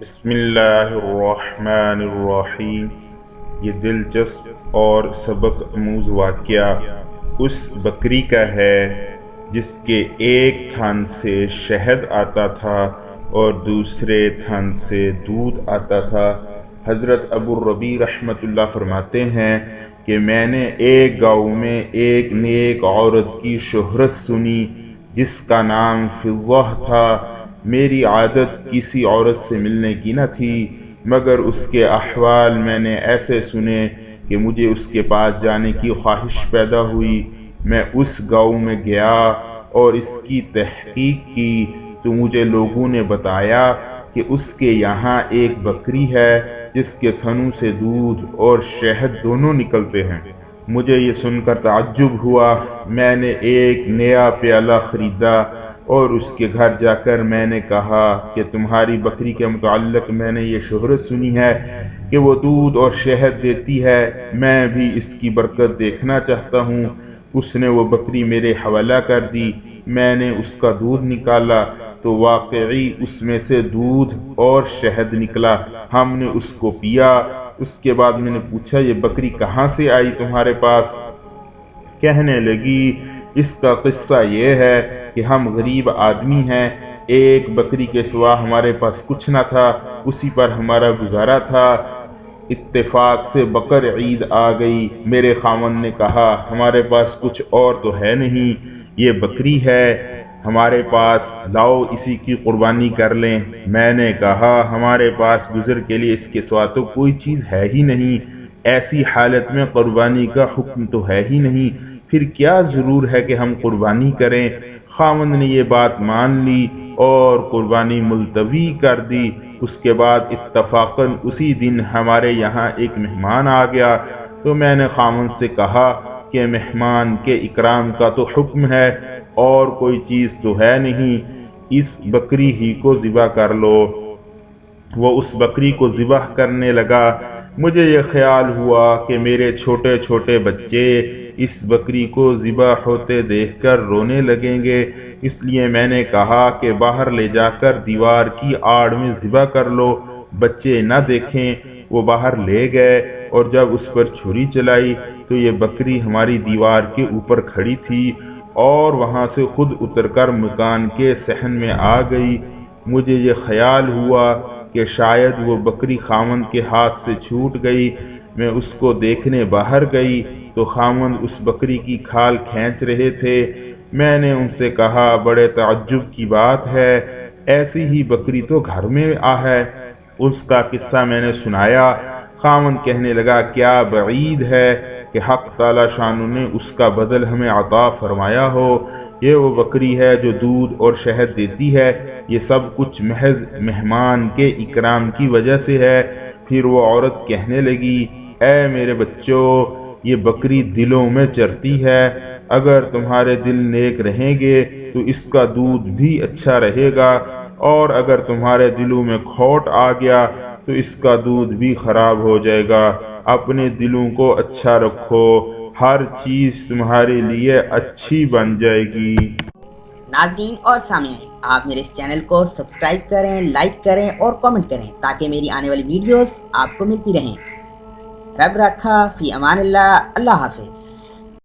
بسم اللہ الرحمن الرحیم۔ یہ دلچسپ اور سبق آموز واقعہ اس بکری کا ہے جس کے ایک تھن سے شہد آتا تھا اور دوسرے تھن سے دودھ آتا تھا۔ حضرت ابو الربیع رحمۃ اللہ فرماتے ہیں کہ میں نے ایک گاؤں میں ایک نیک عورت کی شہرت سنی جس کا نام فضہ تھا۔ میری عادت کسی عورت سے ملنے کی نہ تھی، مگر اس کے احوال میں نے ایسے سنے کہ مجھے اس کے پاس جانے کی خواہش پیدا ہوئی۔ میں اس گاؤں میں گیا اور اس کی تحقیق کی تو مجھے لوگوں نے بتایا کہ اس کے یہاں ایک بکری ہے جس کے تھنوں سے دودھ اور شہد دونوں نکلتے ہیں۔ مجھے یہ سن کر تعجب ہوا۔ میں نے ایک نیا پیالہ خریدا اور اس کے گھر جا کر میں نے کہا کہ تمہاری بکری کے متعلق میں نے یہ شہرت سنی ہے کہ وہ دودھ اور شہد دیتی ہے، میں بھی اس کی برکت دیکھنا چاہتا ہوں۔ اس نے وہ بکری میرے حوالہ کر دی۔ میں نے اس کا دودھ نکالا تو واقعی اس میں سے دودھ اور شہد نکلا۔ ہم نے اس کو پیا۔ اس کے بعد میں نے پوچھا یہ بکری کہاں سے آئی تمہارے پاس؟ کہنے لگی اس کا قصہ یہ ہے کہ ہم غریب آدمی ہیں، ایک بکری کے سوا ہمارے پاس کچھ نہ تھا، اسی پر ہمارا گزارا تھا۔ اتفاق سے بقر عید آ گئی۔ میرے خاوند نے کہا ہمارے پاس کچھ اور تو ہے نہیں، یہ بکری ہے ہمارے پاس، لاؤ اسی کی قربانی کر لیں۔ میں نے کہا ہمارے پاس گزر کے لیے اس کے سوا تو کوئی چیز ہے ہی نہیں، ایسی حالت میں قربانی کا حکم تو ہے ہی نہیں، پھر کیا ضرور ہے کہ ہم قربانی کریں؟ خاوند نے یہ بات مان لی اور قربانی ملتوی کر دی۔ اس کے بعد اتفاقاً اسی دن ہمارے یہاں ایک مہمان آ گیا تو میں نے خاوند سے کہا کہ مہمان کے اکرام کا تو حکم ہے اور کوئی چیز تو ہے نہیں، اس بکری ہی کو ذبح کر لو۔ وہ اس بکری کو ذبح کرنے لگا۔ مجھے یہ خیال ہوا کہ میرے چھوٹے چھوٹے بچے اس بکری کو ذبح ہوتے دیکھ کر رونے لگیں گے، اس لیے میں نے کہا کہ باہر لے جا کر دیوار کی آڑ میں ذبح کر لو، بچے نہ دیکھیں۔ وہ باہر لے گئے اور جب اس پر چھری چلائی تو یہ بکری ہماری دیوار کے اوپر کھڑی تھی اور وہاں سے خود اتر کر مکان کے صحن میں آ گئی۔ مجھے یہ خیال ہوا کہ شاید وہ بکری خاوند کے ہاتھ سے چھوٹ گئی۔ میں اس کو دیکھنے باہر گئی تو خاوند اس بکری کی کھال کھینچ رہے تھے۔ میں نے ان سے کہا بڑے تعجب کی بات ہے، ایسی ہی بکری تو گھر میں ہے۔ اس کا قصہ میں نے سنایا۔ خاوند کہنے لگا کیا بعید ہے کہ حق تعالی شانہ نے اس کا بدل ہمیں عطا فرمایا ہو۔ یہ وہ بکری ہے جو دودھ اور شہد دیتی ہے، یہ سب کچھ محض مہمان کے اکرام کی وجہ سے ہے۔ پھر وہ عورت کہنے لگی اے میرے بچوں، یہ بکری دلوں میں چرتی ہے، اگر تمہارے دل نیک رہیں گے تو اس کا دودھ بھی اچھا رہے گا، اور اگر تمہارے دلوں میں کھوٹ آ گیا تو اس کا دودھ بھی خراب ہو جائے گا۔ اپنے دلوں کو اچھا رکھو، ہر چیز تمہارے لیے اچھی بن جائے گی۔ ناظرین اور سامعین، آپ میرے اس چینل کو سبسکرائب کریں، لائک کریں اور کامنٹ کریں تاکہ میری آنے والی ویڈیوز آپ کو ملتی رہیں۔ رب رکھا، فی امان اللہ، اللہ حافظ۔